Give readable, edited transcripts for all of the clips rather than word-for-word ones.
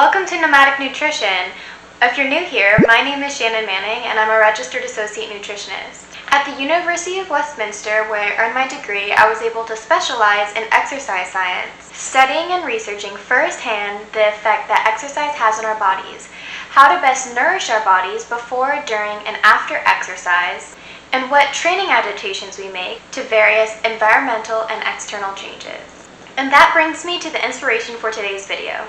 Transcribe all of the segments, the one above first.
Welcome to Nomadic Nutrition. If you're new here, my name is Shannon Manning and I'm a registered associate nutritionist. At the University of Westminster, where I earned my degree, I was able to specialize in exercise science, studying and researching firsthand the effect that exercise has on our bodies, how to best nourish our bodies before, during, and after exercise, and what training adaptations we make to various environmental and external changes. And that brings me to the inspiration for today's video.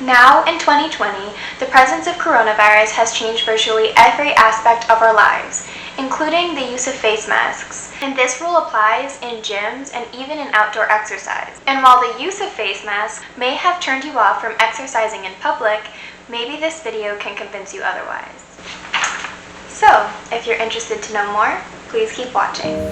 Now, in 2020, the presence of coronavirus has changed virtually every aspect of our lives, including the use of face masks. And this rule applies in gyms and even in outdoor exercise. And while the use of face masks may have turned you off from exercising in public, maybe this video can convince you otherwise. So, if you're interested to know more, please keep watching.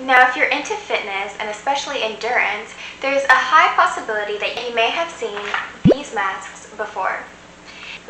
Now, if you're into fitness and especially endurance, there's a high possibility that you may have seen these masks before.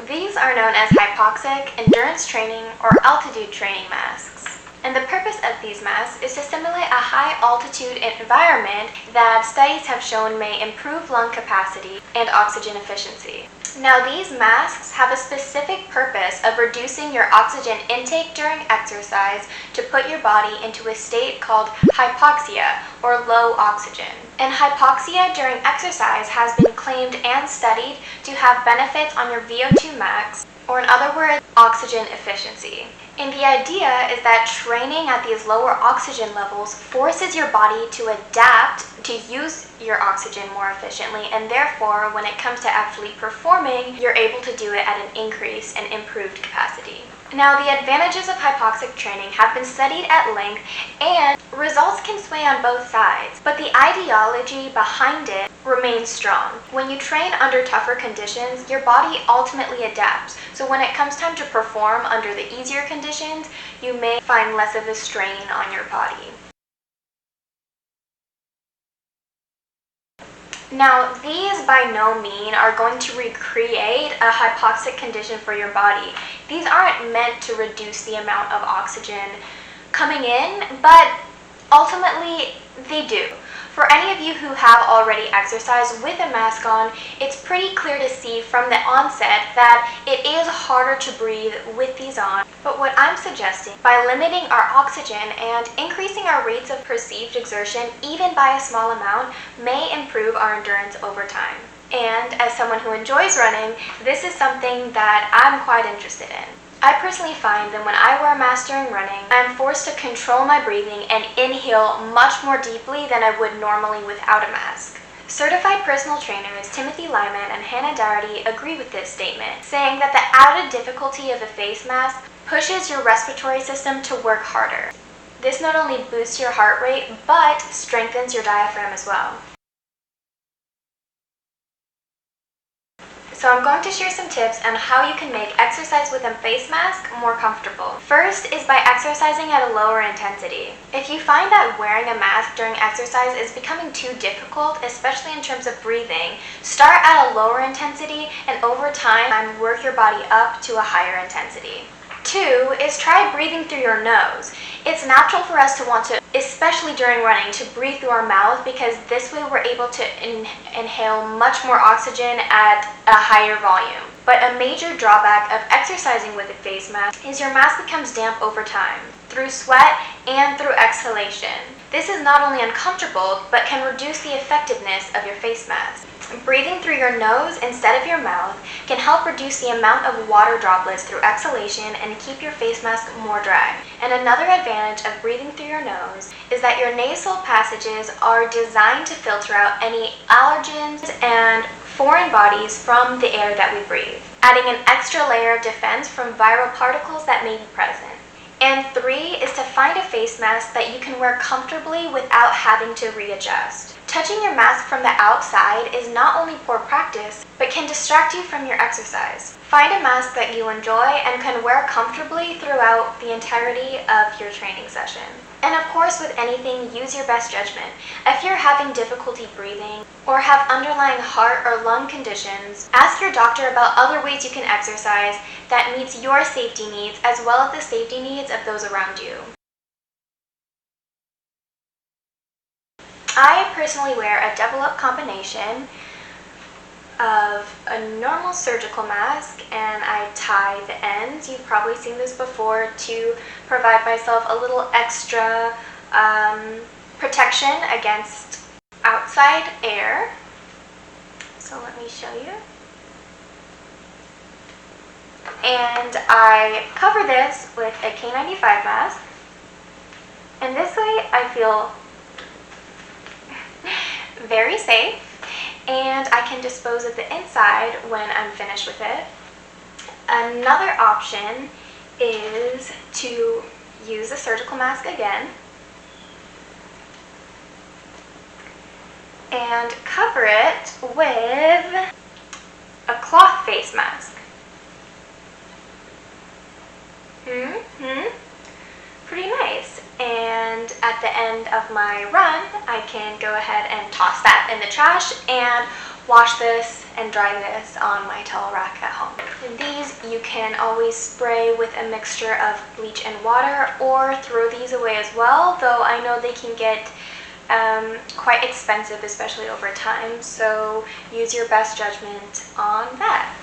These are known as hypoxic, endurance training, or altitude training masks. And the purpose of these masks is to simulate a high altitude environment that studies have shown may improve lung capacity and oxygen efficiency. Now, these masks have a specific purpose of reducing your oxygen intake during exercise to put your body into a state called hypoxia, or low oxygen. And hypoxia during exercise has been claimed and studied to have benefits on your VO2 max, or in other words, oxygen efficiency. And the idea is that training at these lower oxygen levels forces your body to adapt to use your oxygen more efficiently, and therefore, when it comes to actually performing, you're able to do it at an increased and improved capacity. Now, the advantages of hypoxic training have been studied at length, and results can sway on both sides, but the ideology behind it remains strong. When you train under tougher conditions, your body ultimately adapts. So when it comes time to perform under the easier conditions, you may find less of a strain on your body. Now, these by no means are going to recreate a hypoxic condition for your body. These aren't meant to reduce the amount of oxygen coming in, but ultimately they do. For any of you who have already exercised with a mask on, it's pretty clear to see from the onset that it is harder to breathe with these on. But what I'm suggesting, by limiting our oxygen and increasing our rates of perceived exertion even by a small amount, may improve our endurance over time. And as someone who enjoys running, this is something that I'm quite interested in. I personally find that when I wear a mask during running, I'm forced to control my breathing and inhale much more deeply than I would normally without a mask. Certified personal trainers Timothy Lyman and Hannah Doherty agree with this statement, saying that the added difficulty of a face mask pushes your respiratory system to work harder. This not only boosts your heart rate, but strengthens your diaphragm as well. So I'm going to share some tips on how you can make exercise with a face mask more comfortable. First is by exercising at a lower intensity. If you find that wearing a mask during exercise is becoming too difficult, especially in terms of breathing, start at a lower intensity and over time work your body up to a higher intensity. 2 is try breathing through your nose. It's natural for us to want to, especially during running, to breathe through our mouth because this way we're able to inhale much more oxygen at a higher volume. But a major drawback of exercising with a face mask is your mask becomes damp over time, through sweat and through exhalation. This is not only uncomfortable, but can reduce the effectiveness of your face mask. Breathing through your nose instead of your mouth can help reduce the amount of water droplets through exhalation and keep your face mask more dry. And another advantage of breathing through your nose is that your nasal passages are designed to filter out any allergens and foreign bodies from the air that we breathe, adding an extra layer of defense from viral particles that may be present. And 3 is to find a face mask that you can wear comfortably without having to readjust. Touching your mask from the outside is not only poor practice, but can distract you from your exercise. Find a mask that you enjoy and can wear comfortably throughout the entirety of your training session. And of course, with anything, use your best judgment. If you're having difficulty breathing or have underlying heart or lung conditions, ask your doctor about other ways you can exercise that meets your safety needs as well as the safety needs of those around you. I personally wear a double-up combination of a normal surgical mask, and I tie the ends. You've probably seen this before, to provide myself a little extra protection against outside air. So let me show you. And I cover this with a K95 mask, and this way I feel very safe, and I can dispose of the inside when I'm finished with it. Another option is to use the surgical mask again and cover it with a cloth face mask. Pretty nice. And at the end of my run, I can go ahead and toss that in the trash and wash this and dry this on my towel rack at home. And these you can always spray with a mixture of bleach and water, or throw these away as well, though I know they can get quite expensive, especially over time, so use your best judgment on that.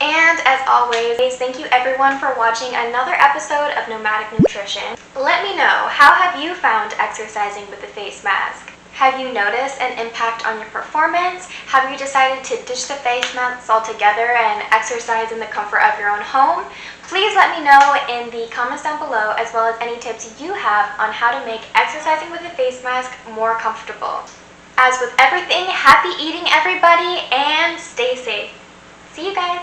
And as always, thank you everyone for watching another episode of Nomadic Nutrition. Let me know, how have you found exercising with the face mask? Have you noticed an impact on your performance? Have you decided to ditch the face masks altogether and exercise in the comfort of your own home? Please let me know in the comments down below, as well as any tips you have on how to make exercising with a face mask more comfortable. As with everything, happy eating everybody, and stay safe. See you guys!